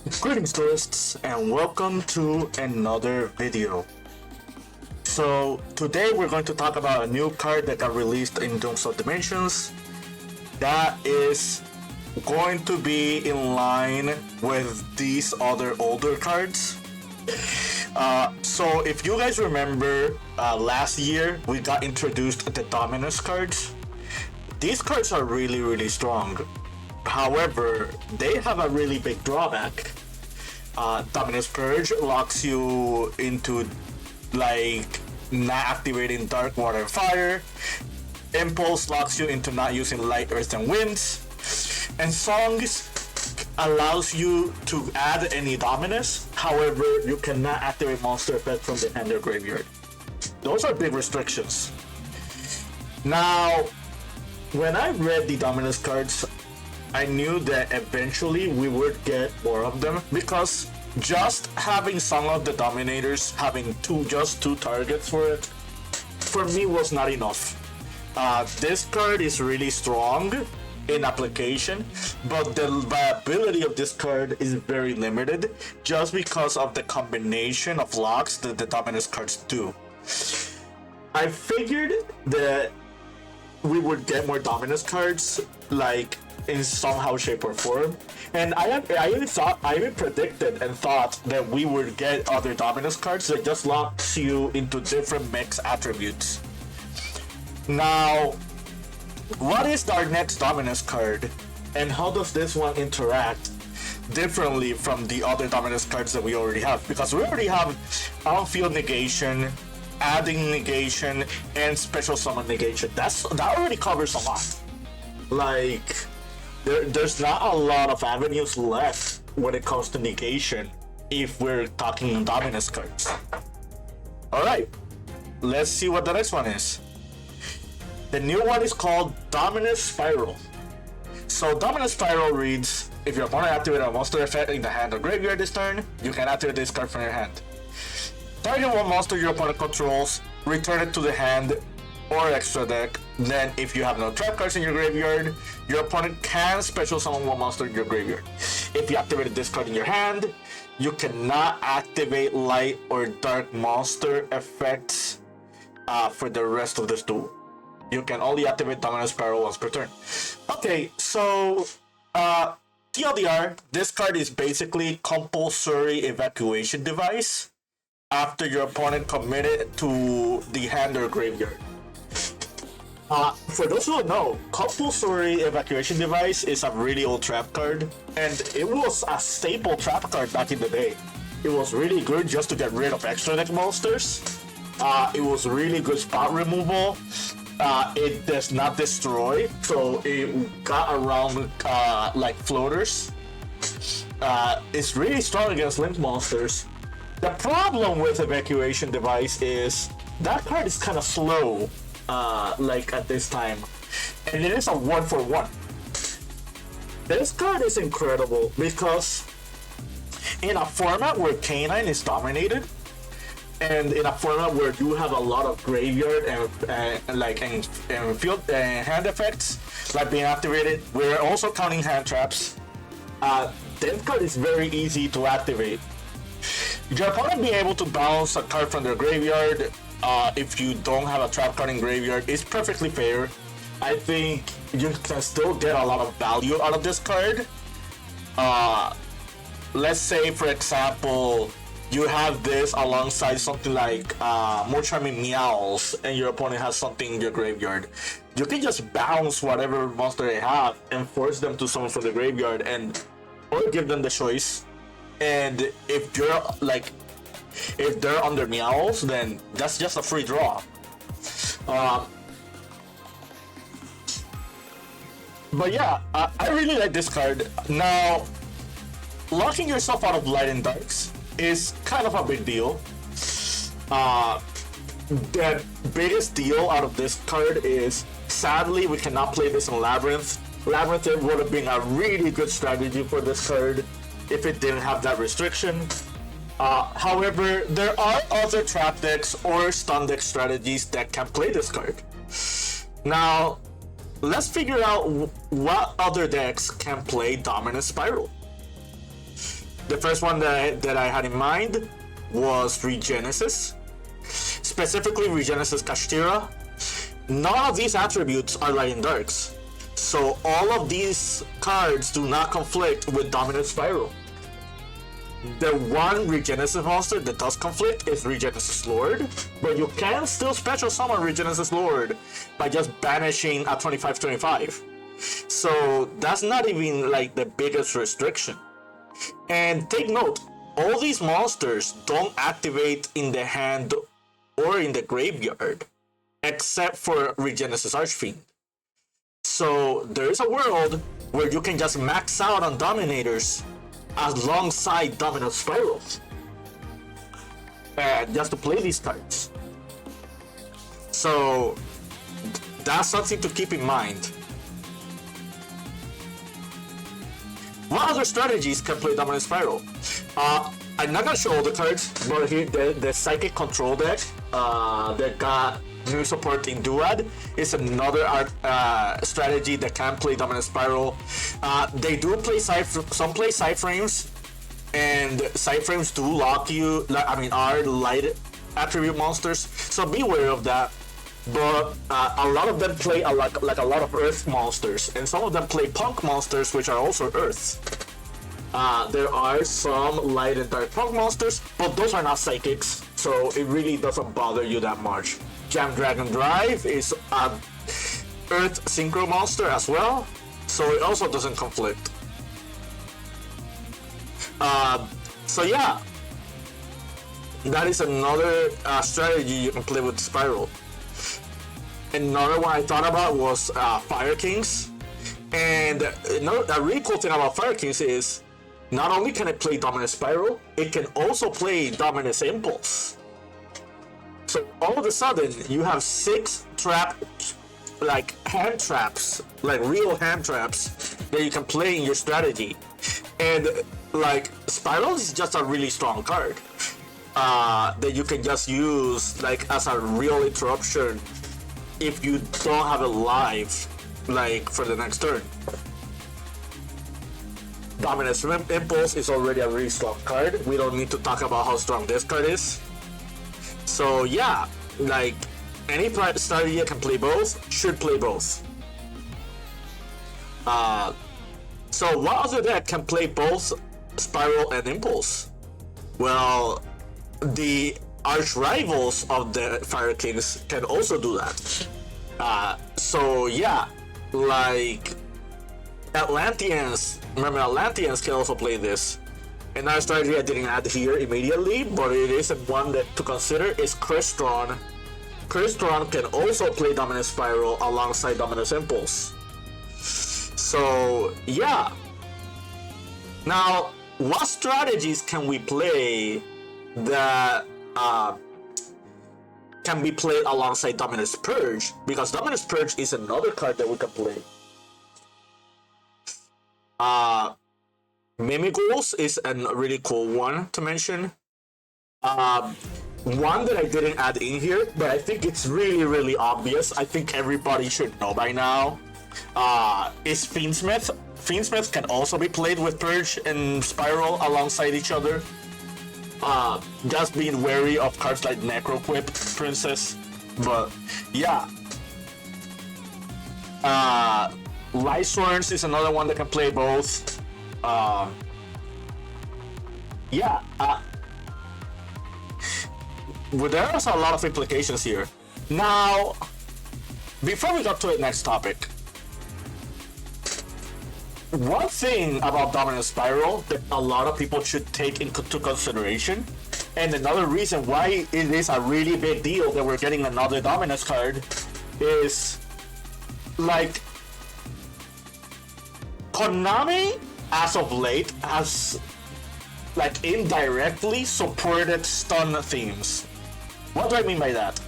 Greetings tourists and welcome to another video. So today we're going to talk about a new card that got released in Doom's of Dimensions that is going to be in line with these other older cards. So if you guys remember last year we got introduced the Dominus cards. These cards are really strong. However, they have a really big drawback. Dominus Purge locks you into like not activating Dark Water and Fire. Impulse locks you into not using Light, Earth, and Winds. And Songs allows you to add any Dominus. However, you cannot activate monster effect from the hand or graveyard. Those are big restrictions. Now, when I read the Dominus cards, I knew that eventually we would get more of them because just having some of the Dominators having just two targets for it, for me was not enough. This card is really strong in application, but the viability of this card is very limited just because of the combination of locks that the Dominus cards do. I figured that we would get more Dominus cards, like in somehow, shape, or form, and I even predicted and thought that we would get other Dominus cards that just locks you into different mix attributes. Now, what is our next Dominus card, and how does this one interact differently from the other Dominus cards that we already have? Because we already have on-field negation, adding negation, and special summon negation. That already covers a lot. Like, there's not a lot of avenues left when it comes to negation if we're talking Dominus cards. Alright, let's see what the next one is. The new one is called Dominus Spiral. So Dominus Spiral reads, if your opponent activates a monster effect in the hand or graveyard this turn, you can activate this card from your hand. Target one monster your opponent controls, return it to the hand or extra deck. Then if you have no trap cards in your graveyard, your opponent can special summon one monster in your graveyard. If you activated this card in your hand, you cannot activate light or dark monster effects for the rest of this duel. You can only activate Dominus Spiral once per turn. Okay, so TLDR, this card is basically compulsory evacuation device after your opponent committed to the hand or graveyard. For those who don't know, Compulsory Evacuation Device is a really old trap card, and it was a staple trap card back in the day. It was really good just to get rid of extra deck monsters. It was really good spot removal. It does not destroy, so it got around like floaters. It's really strong against link monsters. The problem with Evacuation Device is that card is kind of slow. Like at this time, and it is a 1-for-1. This card is incredible because in a format where Canine is dominated, and in a format where you have a lot of graveyard and field hand effects like being activated, we're also counting hand traps. This card is very easy to activate. Your opponent being able to bounce a card from their graveyard if you don't have a trap card in graveyard is perfectly fair. I think you can still get a lot of value out of this card. Let's say, for example, you have this alongside something like more charming meows, and your opponent has something in your graveyard. You can just bounce whatever monster they have and force them to summon from the graveyard, or give them the choice. And if you're like, if they're under meows, then that's just a free draw. But yeah, I really like this card. Now, locking yourself out of light and darks is kind of a big deal. The biggest deal out of this card is, sadly, we cannot play this in Labyrinth. Labyrinth would have been a really good strategy for this card if it didn't have that restriction. However, there are other trap decks or stun deck strategies that can play this card. Now, let's figure out what other decks can play Dominus Spiral. The first one that I had in mind was Regenesis, specifically Regenesis Kashtira. None of these attributes are light and darks, so all of these cards do not conflict with Dominus Spiral. The one Regenesis monster that does conflict is Regenesis Lord, but you can still special summon Regenesis Lord by just banishing a 25/25. So that's not even like the biggest restriction. And take note, all these monsters don't activate in the hand or in the graveyard, except for Regenesis Archfiend. So there is a world where you can just max out on Dominators alongside Dominus Spirals, just to play these cards. So that's something to keep in mind. What other strategies can play Dominus Spiral? I'm not gonna show all the cards, but here the Psychic Control deck that got new support in DOOD is another strategy that can play Dominus Spiral. They do play some play side frames, and side frames do lock you. Are light attribute monsters, so be aware of that. But a lot of them play a lot of Earth monsters, and some of them play Punk monsters, which are also Earth. There are some light and dark Punk monsters, but those are not psychics, so it really doesn't bother you that much. Jam Dragon Drive is an Earth Synchro monster as well, so it also doesn't conflict. So yeah, that is another strategy you can play with Spiral. Another one I thought about was Fire Kings, and a really cool thing about Fire Kings is not only can it play Dominus Spiral, it can also play Dominus Impulse. So all of a sudden, you have 6 hand traps, like real hand traps that you can play in your strategy. And like Spiral is just a really strong card that you can just use like as a real interruption if you don't have it live, like for the next turn. Dominus Impulse is already a really strong card. We don't need to talk about how strong this card is. So yeah, like any strategy that can play both should play both. So what other deck can play both Spiral and Impulse? Well, the arch rivals of the Fire Kings can also do that. So yeah, like Atlanteans, remember Atlanteans can also play this. Another strategy I didn't add here immediately, but it is one that to consider is Crystron. Crystron can also play Dominus Spiral alongside Dominus Impulse. So yeah. Now, what strategies can we play that can be played alongside Dominus Purge? Because Dominus Purge is another card that we can play. Mimighouls is a really cool one to mention. One that I didn't add in here, but I think it's really obvious. I think everybody should know by now. Is Fiendsmith. Fiendsmith can also be played with Purge and Spiral alongside each other. Just being wary of cards like Necroquip Princess. But yeah. Lysworns is another one that can play both. Yeah. Well, there are a lot of implications here. Now, before we go to the next topic, one thing about Dominus Spiral that a lot of people should take into consideration, and another reason why it is a really big deal that we're getting another Dominus card, is like Konami as of late has like indirectly supported stun themes. What do I mean by that?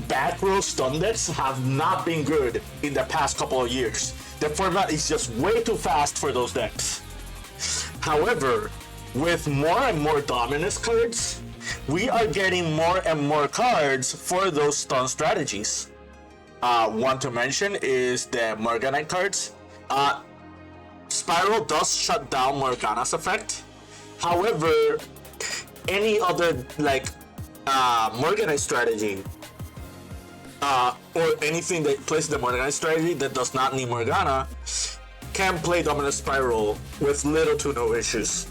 Back row stun decks have not been good in the past couple of years. The format is just way too fast for those decks. However, with more and more Dominus cards, we are getting more and more cards for those stun strategies. One to mention is the Morganite cards. Spiral does shut down Morgana's effect, However, any other like Morganite strategy or anything that plays the Morganite strategy that does not need Morgana can play Dominus Spiral with little to no issues.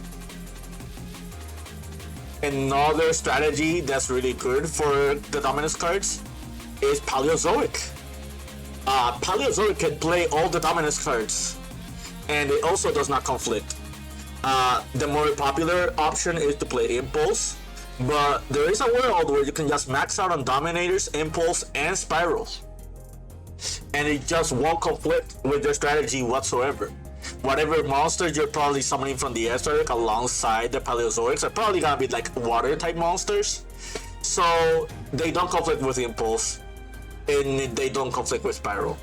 Another strategy that's really good for the Dominus cards is Paleozoic. Paleozoic can play all the Dominus cards, and it also does not conflict. The more popular option is to play Impulse, but there is a world where you can just max out on Dominators, Impulse, and Spiral, and it just won't conflict with your strategy whatsoever. Whatever monsters you're probably summoning from the extra deck alongside the Paleozoics are probably gonna be like water type monsters, so they don't conflict with Impulse and they don't conflict with Spiral.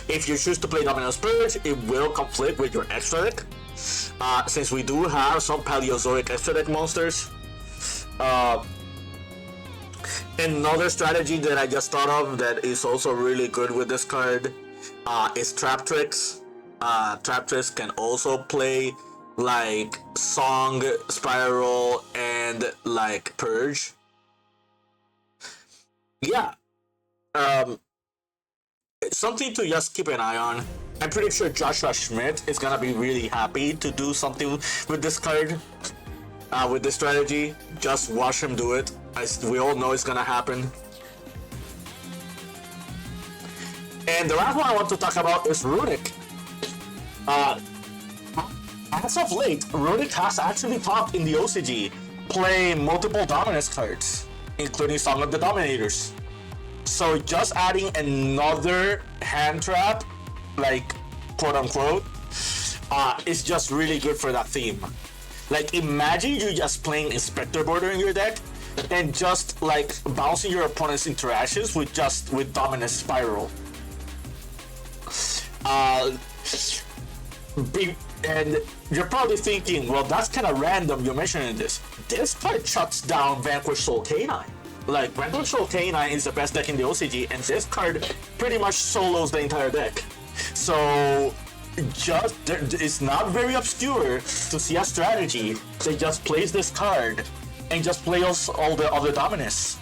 If you choose to play Dominus Purge, it will conflict with your extra deck, since we do have some Paleozoic extra deck monsters. Another strategy that I just thought of that is also really good with this card is Trap Tricks. Trap Tricks can also play like Song, Spiral, and like Purge. Yeah. Something to just keep an eye on. I'm pretty sure Joshua Schmidt is gonna be really happy to do something with this card, with this strategy. Just watch him do it. We all know it's gonna happen. And the last one I want to talk about is Runic. As of late, Runic has actually popped in the OCG, playing multiple Dominus cards, including Song of the Dominators. So just adding another hand trap, like quote unquote, is just really good for that theme. Like imagine you just playing Inspector Border in your deck and just like bouncing your opponent's interactions with Dominus Spiral. And you're probably thinking, well, that's kind of random you're mentioning this. This card shuts down Vanquish Soul Canine. Like, Vanquish Soul Canine is the best deck in the OCG, and this card pretty much solos the entire deck. So, it's not very obscure to see a strategy that just plays this card and just plays all the other Dominus.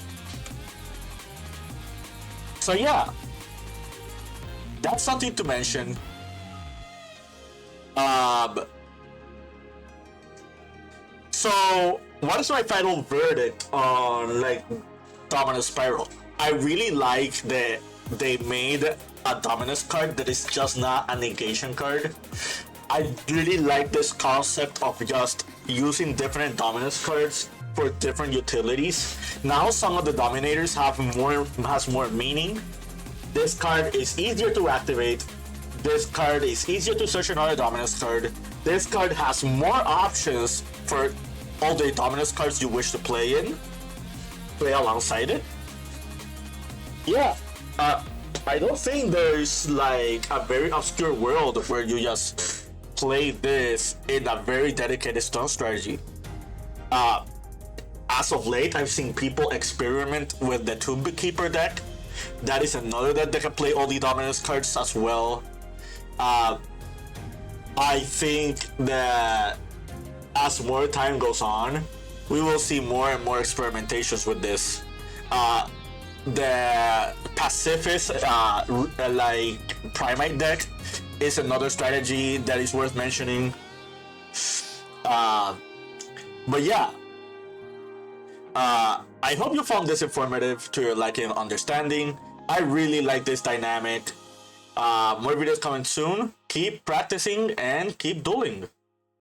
So yeah, that's something to mention. So what is my final verdict on like Dominus Spiral? I really like that they made a Dominus card that is just not a negation card. I really like this concept of just using different Dominus cards for different utilities. Now some of the Dominators has more meaning. This card is easier to activate. This card is easier to search another Dominus card. This card has more options for all the Dominus cards you wish to play alongside it. Yeah, I don't think there's like a very obscure world where you just play this in a very dedicated stun strategy. As of late, I've seen people experiment with the Tomb Keeper deck. That is another deck that can play all the Dominus cards as well. I think that as more time goes on, we will see more and more experimentations with this. The Pacifist like Primate deck is another strategy that is worth mentioning. But yeah, I hope you found this informative to your liking and understanding. I really like this dynamic. More videos coming soon. Keep practicing and keep dueling.